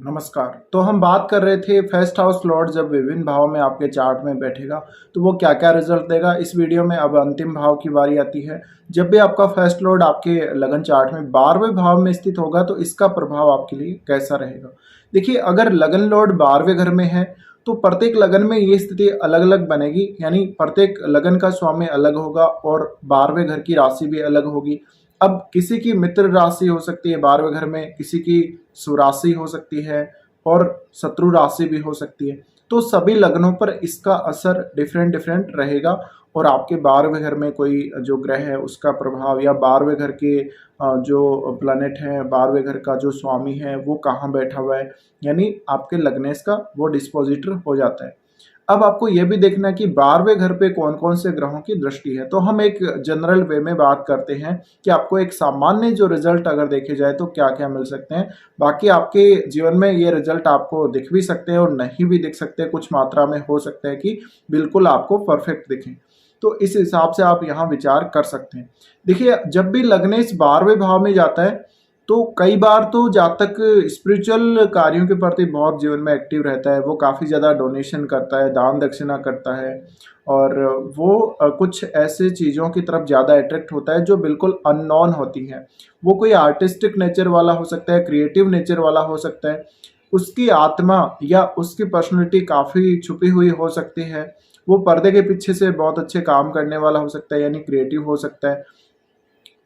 नमस्कार। तो हम बात कर रहे थे फर्स्ट हाउस लॉर्ड जब विभिन्न भाव में आपके चार्ट में बैठेगा तो वो क्या क्या रिजल्ट देगा। इस वीडियो में अब अंतिम भाव की बारी आती है। जब भी आपका फर्स्ट लॉर्ड आपके लगन चार्ट में 12वें भाव में स्थित होगा तो इसका प्रभाव आपके लिए कैसा रहेगा। देखिए, अगर लगन लॉर्ड 12वें घर में है तो प्रत्येक लगन में ये स्थिति अलग अलग बनेगी, यानी प्रत्येक लगन का स्वामी अलग होगा और 12वें घर की राशि भी अलग होगी। अब किसी की मित्र राशि हो सकती है 12वें घर में, किसी की सुराशि हो सकती है और शत्रु राशि भी हो सकती है। तो सभी लग्नों पर इसका असर डिफरेंट डिफरेंट रहेगा और आपके 12वें घर में कोई जो ग्रह है उसका प्रभाव या 12वें घर के जो प्लैनेट है, 12वें घर का जो स्वामी है वो कहाँ बैठा हुआ है, यानी आपके लग्नेश का वो डिस्पोजिटर हो जाता है। अब आपको ये भी देखना है कि 12वें घर पे कौन कौन से ग्रहों की दृष्टि है। तो हम एक जनरल वे में बात करते हैं कि आपको एक सामान्य जो रिजल्ट अगर देखे जाए तो क्या क्या मिल सकते हैं। बाकी आपके जीवन में ये रिजल्ट आपको दिख भी सकते हैं और नहीं भी दिख सकते, कुछ मात्रा में हो सकता है कि बिल्कुल आपको परफेक्ट दिखें। तो इस हिसाब से आप यहाँ विचार कर सकते हैं। देखिए, जब भी लग्नेश 12वें भाव में जाता है तो कई बार तो जातक स्पिरिचुअल कार्यों के प्रति बहुत जीवन में एक्टिव रहता है। वो काफ़ी ज़्यादा डोनेशन करता है, दान दक्षिणा करता है और वो कुछ ऐसे चीज़ों की तरफ ज़्यादा अट्रैक्ट होता है जो बिल्कुल अननोन होती हैं। वो कोई आर्टिस्टिक नेचर वाला हो सकता है, क्रिएटिव नेचर वाला हो सकता है, उसकी आत्मा या उसकी पर्सनैलिटी काफ़ी छुपी हुई हो सकती है। वो पर्दे के पीछे से बहुत अच्छे काम करने वाला हो सकता है, यानी क्रिएटिव हो सकता है।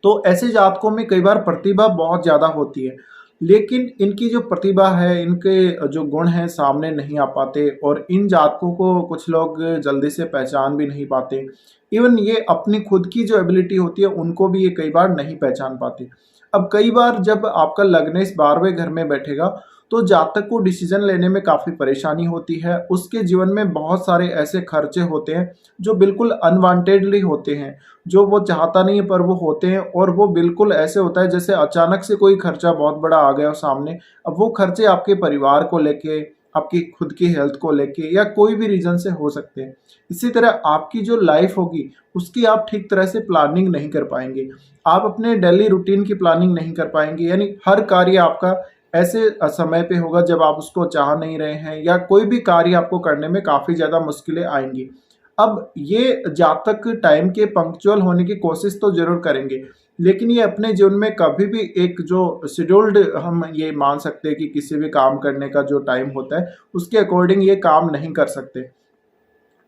तो ऐसे जातकों में कई बार प्रतिभा बहुत ज़्यादा होती है, लेकिन इनकी जो प्रतिभा है, इनके जो गुण हैं सामने नहीं आ पाते और इन जातकों को कुछ लोग जल्दी से पहचान भी नहीं पाते। इवन ये अपनी खुद की जो एबिलिटी होती है उनको भी ये कई बार नहीं पहचान पाते। अब कई बार जब आपका लग्नेश 12वें घर में बैठेगा तो जातक को डिसीजन लेने में काफ़ी परेशानी होती है। उसके जीवन में बहुत सारे ऐसे खर्चे होते हैं जो बिल्कुल अनवांटेडली होते हैं, जो वो चाहता नहीं है पर वो होते हैं और वो बिल्कुल ऐसे होता है जैसे अचानक से कोई खर्चा बहुत बड़ा आ गया हो सामने। अब वो खर्चे आपके परिवार को लेके, आपकी खुद की हेल्थ को लेके या कोई भी रीज़न से हो सकते हैं। इसी तरह आपकी जो लाइफ होगी उसकी आप ठीक तरह से प्लानिंग नहीं कर पाएँगे। आप अपने डेली रूटीन की प्लानिंग नहीं कर पाएँगे, यानी हर कार्य आपका ऐसे समय पे होगा जब आप उसको चाह नहीं रहे हैं या कोई भी कार्य आपको करने में काफ़ी ज़्यादा मुश्किलें आएँगी। अब ये जातक टाइम के पंक्चुअल होने की कोशिश तो ज़रूर करेंगे, लेकिन ये अपने जीवन में कभी भी एक जो शेड्यूल्ड हम ये मान सकते हैं कि किसी भी काम करने का जो टाइम होता है, उसके अकॉर्डिंग ये काम नहीं कर सकते।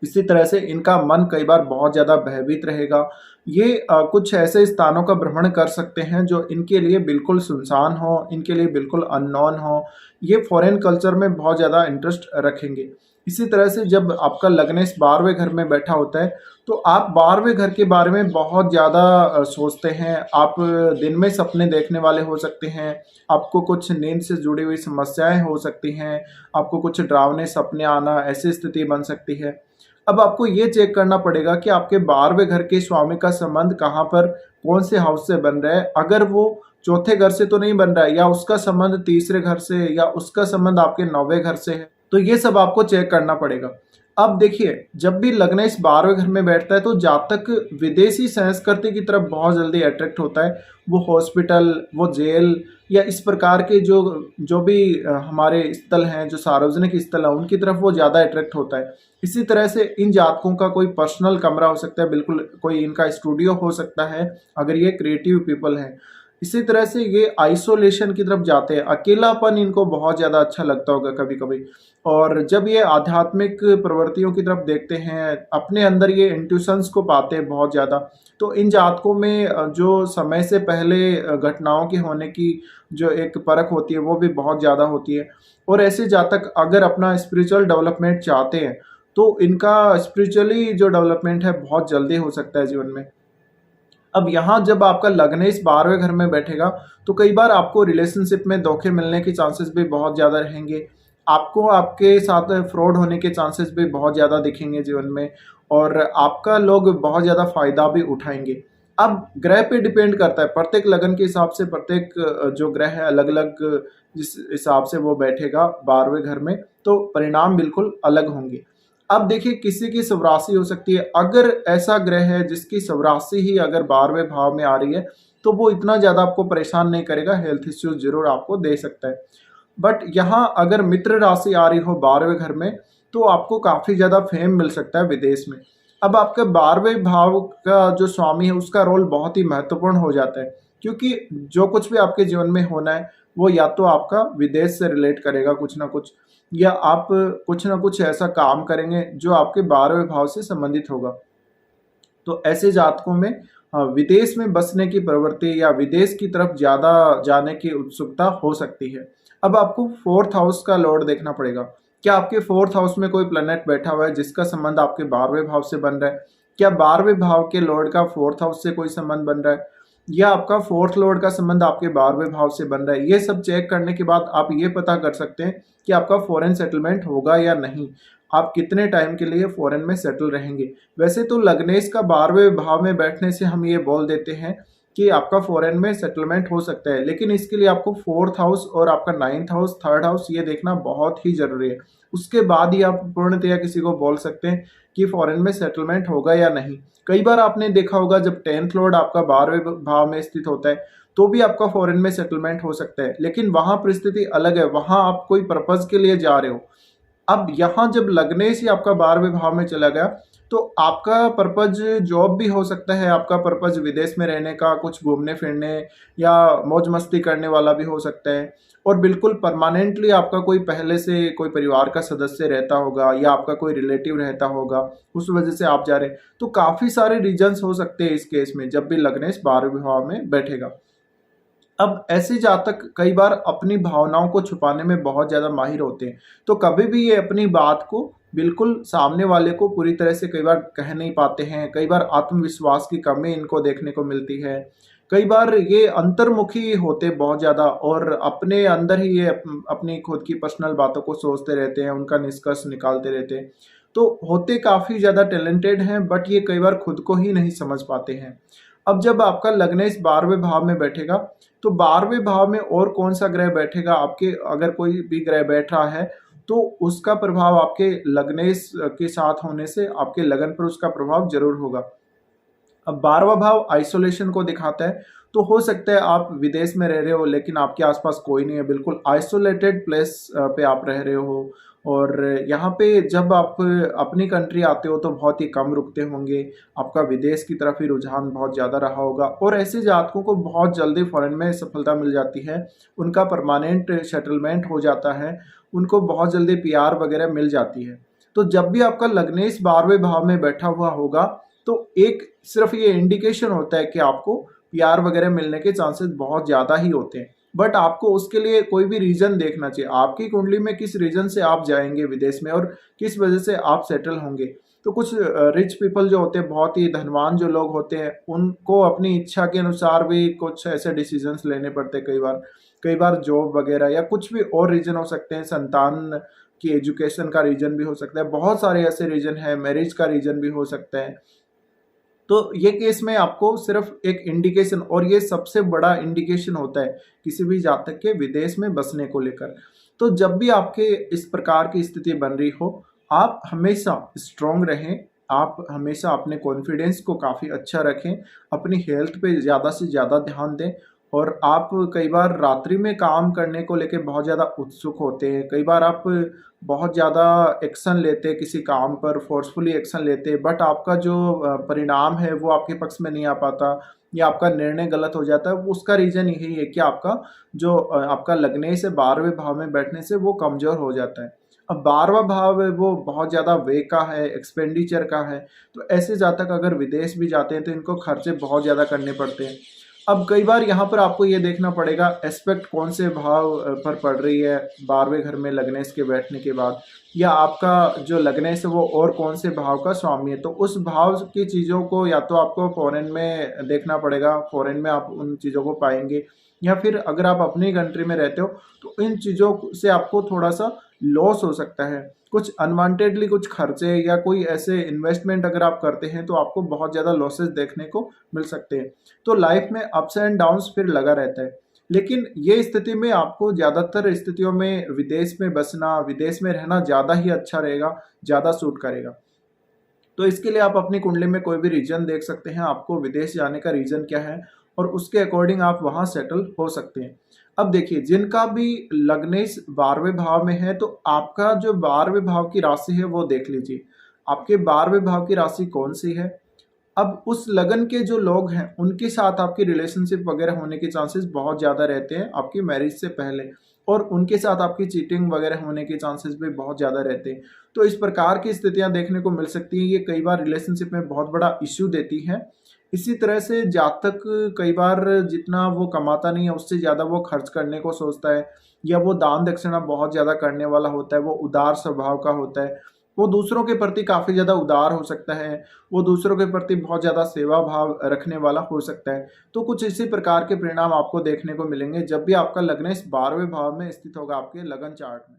इसी तरह से इनका मन कई बार बहुत ज़्यादा भयभीत रहेगा। ये कुछ ऐसे स्थानों का भ्रमण कर सकते हैं जो इनके लिए बिल्कुल सुनसान हो, इनके लिए बिल्कुल अननोन हो। ये फॉरेन कल्चर में बहुत ज़्यादा इंटरेस्ट रखेंगे। इसी तरह से जब आपका लग्नेश 12वें घर में बैठा होता है, तो आप 12वें घर के बारे में बहुत ज़्यादा सोचते हैं। आप दिन में सपने देखने वाले हो सकते हैं, आपको कुछ नींद से जुड़ी हुई समस्याएँ हो सकती हैं, आपको कुछ डरावने सपने आना, ऐसी स्थिति बन सकती है। अब आपको ये चेक करना पड़ेगा कि आपके 12वें घर के स्वामी का संबंध कहाँ पर, कौन से हाउस से बन रहा है। अगर वो चौथे घर से तो नहीं बन रहा है या उसका संबंध तीसरे घर से या उसका संबंध आपके 9वें घर से है, तो ये सब आपको चेक करना पड़ेगा। अब देखिए, जब भी लग्नेश 12वें घर में बैठता है तो जातक विदेशी संस्कृति की तरफ बहुत जल्दी अट्रैक्ट होता है। वो हॉस्पिटल, वो जेल या इस प्रकार के जो जो भी हमारे स्थल हैं, जो सार्वजनिक स्थल हैं, उनकी तरफ वो ज़्यादा अट्रैक्ट होता है। इसी तरह से इन जातकों का कोई पर्सनल कमरा हो सकता है, बिल्कुल कोई इनका स्टूडियो हो सकता है अगर ये क्रिएटिव पीपल हैं। इसी तरह से ये आइसोलेशन की तरफ जाते हैं, अकेलापन इनको बहुत ज़्यादा अच्छा लगता होगा कभी-कभी। और जब ये आध्यात्मिक प्रवृत्तियों की तरफ देखते हैं, अपने अंदर ये इंट्यूशंस को पाते हैं बहुत ज़्यादा, तो इन जातकों में जो समय से पहले घटनाओं के होने की जो एक परख होती है वो भी बहुत ज़्यादा होती है। और ऐसे जातक अगर अपना स्पिरिचुअल डेवलपमेंट चाहते हैं तो इनका स्पिरिचुअली जो डेवलपमेंट है बहुत जल्दी हो सकता है जीवन में। अब यहाँ जब आपका लग्नेश 12वें घर में बैठेगा तो कई बार आपको रिलेशनशिप में धोखे मिलने के चांसेस भी बहुत ज़्यादा रहेंगे। आपको आपके साथ फ्रॉड होने के चांसेस भी बहुत ज़्यादा दिखेंगे जीवन में और आपका लोग बहुत ज़्यादा फ़ायदा भी उठाएँगे। अब ग्रह पे डिपेंड करता है, प्रत्येक लगन के हिसाब से प्रत्येक जो ग्रह है अलग-अलग जिस हिसाब से वो बैठेगा 12वें घर में, तो परिणाम बिल्कुल अलग होंगे। अब देखिए, किसी की स्वराशि हो सकती है। अगर ऐसा ग्रह है जिसकी स्वराशि ही अगर 12वें भाव में आ रही है, तो वो इतना ज़्यादा आपको परेशान नहीं करेगा, हेल्थ इश्यूज़ ज़रूर आपको दे सकता है। बट यहाँ अगर मित्र राशि आ रही हो 12वें घर में, तो आपको काफ़ी ज़्यादा फेम मिल सकता है विदेश में। अब आपके 12वें भाव का जो स्वामी है उसका रोल बहुत ही महत्वपूर्ण हो जाता है, क्योंकि जो कुछ भी आपके जीवन में होना है वो या तो आपका विदेश से रिलेट करेगा कुछ ना कुछ, या आप कुछ ना कुछ ऐसा काम करेंगे जो आपके 12वें भाव से संबंधित होगा। तो ऐसे जातकों में विदेश में बसने की प्रवृत्ति या विदेश की तरफ ज़्यादा जाने की उत्सुकता हो सकती है। अब आपको 4th हाउस का लॉर्ड देखना पड़ेगा। क्या आपके 4th हाउस में कोई प्लैनेट बैठा हुआ है जिसका संबंध आपके 12वें भाव से बन रहा है? क्या 12वें भाव के लॉर्ड का 4th हाउस से कोई संबंध बन रहा है? या आपका 4th लॉर्ड का संबंध आपके 12वें भाव से बन रहा है? ये सब चेक करने के बाद आप ये पता कर सकते हैं कि आपका फॉरेन सेटलमेंट होगा या नहीं। आप कितने टाइम के लिए फॉरेन में सेटल रहेंगे। वैसे तो लग्नेश का 12वें भाव में बैठने से हम ये बोल देते हैं कि आपका फॉरेन में सेटलमेंट हो सकता है, लेकिन इसके लिए आपको 4th हाउस और आपका 9th हाउस, 3rd हाउस ये देखना बहुत ही ज़रूरी है। उसके बाद ही आप पूर्णतया किसी को बोल सकते हैं कि फॉरेन में सेटलमेंट होगा या नहीं। कई बार आपने देखा होगा जब 10th लॉर्ड आपका 12वें भाव में स्थित होता है, तो भी आपका फॉरेन में सेटलमेंट हो सकता है, लेकिन वहाँ परिस्थिति अलग है, वहाँ आप कोई पर्पज़ के लिए जा रहे हो। अब यहाँ जब लग्नेश ही आपका 12वें भाव में चला गया, तो आपका पर्पज़ जॉब भी हो सकता है, आपका पर्पज़ विदेश में रहने का, कुछ घूमने-फिरने या मौज-मस्ती करने वाला भी हो सकता है। और बिल्कुल परमानेंटली आपका कोई पहले से कोई परिवार का सदस्य रहता होगा या आपका कोई रिलेटिव रहता होगा, उस वजह से आप जा रहे हैं। तो काफ़ी सारे रीज़न्स हो सकते हैं इस केस में, जब भी लग्नेश 12वें भाव में बैठेगा। अब ऐसे जातक कई बार अपनी भावनाओं को छुपाने में बहुत ज़्यादा माहिर होते हैं, तो कभी भी ये अपनी बात को बिल्कुल सामने वाले को पूरी तरह से कई बार कह नहीं पाते हैं। कई बार आत्मविश्वास की कमी इनको देखने को मिलती है। कई बार ये अंतर्मुखी होते बहुत ज़्यादा और अपने अंदर ही ये अपनी खुद की पर्सनल बातों को सोचते रहते हैं, उनका निष्कर्ष निकालते रहते हैं। तो होते काफ़ी ज़्यादा टैलेंटेड हैं, बट ये कई बार खुद को ही नहीं समझ पाते हैं। अब जब आपका लग्नेश 12वें भाव में बैठेगा, तो 12वें भाव में और कौन-सा ग्रह बैठेगा, आपके अगर कोई भी ग्रह बैठ रहा है, तो उसका प्रभाव आपके लग्नेश के साथ होने से आपके लगन पर उसका प्रभाव ज़रूर होगा। अब 12वां भाव आइसोलेशन को दिखाता है, तो हो सकता है आप विदेश में रह रहे हो लेकिन आपके आस-पास कोई नहीं है, बिल्कुल आइसोलेटेड प्लेस पे आप रह रहे हो और यहाँ पे जब आप अपनी कंट्री आते हो तो बहुत ही कम रुकते होंगे, आपका विदेश की तरफ ही रुझान बहुत ज़्यादा रहा होगा और ऐसे जातकों को बहुत जल्दी फ़ॉरेन में सफलता मिल जाती है, उनका परमानेंट सेटलमेंट हो जाता है, उनको बहुत जल्दी पीआर वगैरह मिल जाती है। तो जब भी आपका लग्नेश 12वें भाव में बैठा हुआ होगा, तो एक सिर्फ ये इंडिकेशन होता है कि आपको पीआर वगैरह मिलने के चांसेस बहुत ज़्यादा ही होते हैं। बट आपको उसके लिए कोई भी रीज़न देखना चाहिए। आपकी कुंडली में किस रीज़न से आप जाएँगे विदेश में और किस वजह से आप सेटल होंगे। तो कुछ रिच पीपल जो होते हैं, बहुत ही धनवान जो लोग होते हैं, उनको अपनी इच्छा के अनुसार भी कुछ ऐसे डिसीज़न्स लेने पड़ते हैं कई बार। कई बार जॉब वगैरह या कुछ भी और रीज़न हो सकते हैं, संतान की एजुकेशन का रीज़न भी हो सकता है। बहुत सारे ऐसे रीज़न हैं, मैरिज का रीज़न भी हो सकता है। तो ये केस में आपको सिर्फ एक इंडिकेशन, और ये सबसे बड़ा इंडिकेशन होता है किसी भी जातक के विदेश में बसने को लेकर। तो जब भी आपके इस प्रकार की स्थिति बन रही हो, आप हमेशा स्ट्रांग रहें, आप हमेशा अपने कॉन्फिडेंस को काफ़ी अच्छा रखें, अपनी हेल्थ पे ज़्यादा से ज़्यादा ध्यान दें और आप कई बार रात्रि में काम करने को लेके बहुत ज़्यादा उत्सुक होते हैं। कई बार आप बहुत ज़्यादा एक्शन लेते हैं किसी काम पर, फ़ोर्सफुली एक्शन लेते हैं, बट आपका जो परिणाम है वो आपके पक्ष में नहीं आ पाता या आपका निर्णय गलत हो जाता है। वो उसका रीज़न यही है कि आपका जो आपका लग्नेश है 12वें भाव में बैठने से वो कमज़ोर हो जाता है। अब 12वां भाव है वो बहुत ज़्यादा व्यय का है, एक्सपेंडिचर का है, तो ऐसे जातक अगर विदेश भी जाते हैं तो इनको खर्चे बहुत ज़्यादा करने पड़ते हैं। अब कई बार यहाँ पर आपको ये देखना पड़ेगा एस्पेक्ट कौन से भाव पर पड़ रही है 12वें घर में लग्नेश के बैठने के बाद, या आपका जो लग्नेश है वो और कौन से भाव का स्वामी है। तो उस भाव की चीज़ों को या तो आपको फॉरेन में देखना पड़ेगा, फॉरेन में आप उन चीज़ों को पाएँगे, या फिर अगर आप अपनी कंट्री में रहते हो तो इन चीज़ों से आपको थोड़ा-सा लॉस हो सकता है। कुछ अनवांटेडली कुछ खर्चे या कोई ऐसे इन्वेस्टमेंट अगर आप करते हैं तो आपको बहुत ज़्यादा लॉसेस देखने को मिल सकते हैं। तो लाइफ में अप्स एंड डाउन्स फिर लगा रहता है। लेकिन ये स्थिति में आपको ज़्यादातर स्थितियों में विदेश में बसना, विदेश में रहना ज़्यादा ही अच्छा रहेगा, ज़्यादा सूट करेगा। तो इसके लिए आप अपनी कुंडली में कोई भी रीजन देख सकते हैं, आपको विदेश जाने का रीज़न क्या है और उसके अकॉर्डिंग आप वहाँ सेटल हो सकते हैं। अब देखिए, जिनका भी लग्नेश 12वें भाव में है, तो आपका जो 12वें भाव की राशि है वो देख लीजिए। आपके 12वें भाव की राशि कौन-सी है? अब उस लगन के जो लोग हैं, उनके साथ आपकी रिलेशनशिप वगैरह होने के चांसेस बहुत ज़्यादा रहते हैं आपकी मैरिज से पहले, और उनके साथ आपकी चीटिंग वगैरह होने के चांसेस भी बहुत ज़्यादा रहते हैं। तो इस प्रकार की स्थितियाँ देखने को मिल सकती हैं, ये कई बार रिलेशनशिप में बहुत बड़ा इश्यू देती हैं। इसी तरह से जातक कई बार जितना वो कमाता नहीं है, उससे ज़्यादा वो खर्च करने को सोचता है, या वो दान दक्षिणा बहुत ज़्यादा करने वाला होता है, वो उदार स्वभाव का होता है। वो दूसरों के प्रति काफ़ी ज़्यादा उदार हो सकता है, वो दूसरों के प्रति बहुत ज़्यादा सेवा भाव रखने वाला हो सकता है। तो कुछ इसी प्रकार के परिणाम आपको देखने को मिलेंगे जब भी आपका लग्नेश 12वें भाव में स्थित होगा आपके लगन चार्ट में।